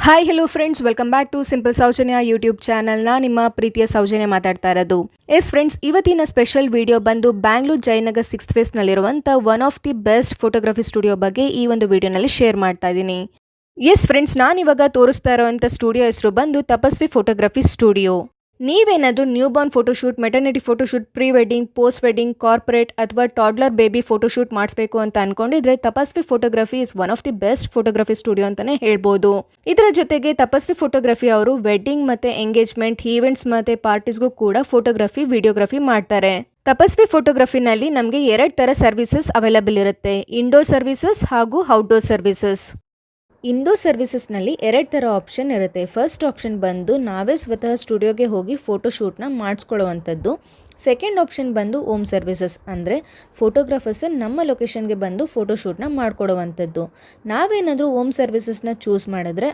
Hi hello friends, welcome back to simple Soujanya YouTube ಚಾನಲ್ನ ನಿಮ್ಮ ಪ್ರೀತಿಯ ಸೌಜನ್ಯ ಮಾತಾಡ್ತಾ ಇರೋದು. ಫ್ರೆಂಡ್ಸ್, ಇವತ್ತಿನ ಸ್ಪೆಷಲ್ ವಿಡಿಯೋ ಬಂದು ಬ್ಯಾಂಗ್ಳೂರ್ ಜಯನಗರ್ 6th ಫೇಸ್ನಲ್ಲಿರುವಂಥ one of the best photography studio ಬಗ್ಗೆ ಈ ಒಂದು ವಿಡಿಯೋನಲ್ಲಿ ಶೇರ್ ಮಾಡ್ತಾ ಇದ್ದೀನಿ. ಫ್ರೆಂಡ್ಸ್, ನಾನಿವಾಗ ತೋರಿಸ್ತಾ ಇರೋವಂಥ ಸ್ಟುಡಿಯೋ ಹೆಸರು ಬಂದು ತಪಸ್ವಿ ಫೋಟೋಗ್ರಫಿ ಸ್ಟುಡಿಯೋ. ನೀವೇನಾದರೂ newborn photoshoot, maternity photoshoot, pre wedding, post wedding, corporate ಅಥವಾ ಟಾಡ್ಲರ್ ಬೇಬಿ ಫೋಟೋಶೂಟ್ ಮಾಡಿಸ್ಬೇಕು ಅಂತ ಅನ್ಕೊಂಡಿದ್ರೆ Tapasvi photography is one of the best photography studio ಅಂತಾನೆ ಹೇಳ್ಬೋದು. ಇದರ ಜೊತೆಗೆ ತಪಸ್ವಿ ಫೋಟೋಗ್ರಫಿ ಅವರು ವೆಡ್ಡಿಂಗ್ ಮತ್ತೆ ಎಂಗೇಜ್ಮೆಂಟ್, ಈವೆಂಟ್ಸ್ ಮತ್ತೆ ಪಾರ್ಟೀಸ್ಗೂ ಕೂಡ ಫೋಟೋಗ್ರಫಿ, ವಿಡಿಯೋಗ್ರಫಿ ಮಾಡ್ತಾರೆ. ತಪಸ್ವಿ ಫೋಟೋಗ್ರಫಿನಲ್ಲಿ ನಮಗೆ 2 ಥರ ಸರ್ವಿಸಸ್ ಅವೈಲಬಲ್ ಇರುತ್ತೆ, ಇಂಡೋರ್ ಸರ್ವಿಸಸ್ ಹಾಗೂ ಔಟ್ಡೋರ್ ಸರ್ವಿಸಸ್. ಇಂಡೋರ್ ಸರ್ವಿಸಸ್ನಲ್ಲಿ 2 ಥರ ಆಪ್ಷನ್ ಇರುತ್ತೆ. ಫಸ್ಟ್ ಆಪ್ಷನ್ ಬಂದು ನಾವೇ ಸ್ವತಃ ಸ್ಟುಡಿಯೋಗೆ ಹೋಗಿ ಫೋಟೋಶೂಟ್ನ ಮಾಡಿಸ್ಕೊಳ್ಳುವಂಥದ್ದು. ಸೆಕೆಂಡ್ ಆಪ್ಷನ್ ಬಂದು ಹೋಮ್ ಸರ್ವಿಸಸ್, ಅಂದರೆ ಫೋಟೋಗ್ರಾಫರ್ಸ್ ನಮ್ಮ ಲೊಕೇಶನ್ಗೆ ಬಂದು ಫೋಟೋಶೂಟ್ನ ಮಾಡಿಕೊಡುವಂಥದ್ದು. ನಾವೇನಾದರೂ ಹೋಮ್ ಸರ್ವಿಸಸ್ನ ಚೂಸ್ ಮಾಡಿದ್ರೆ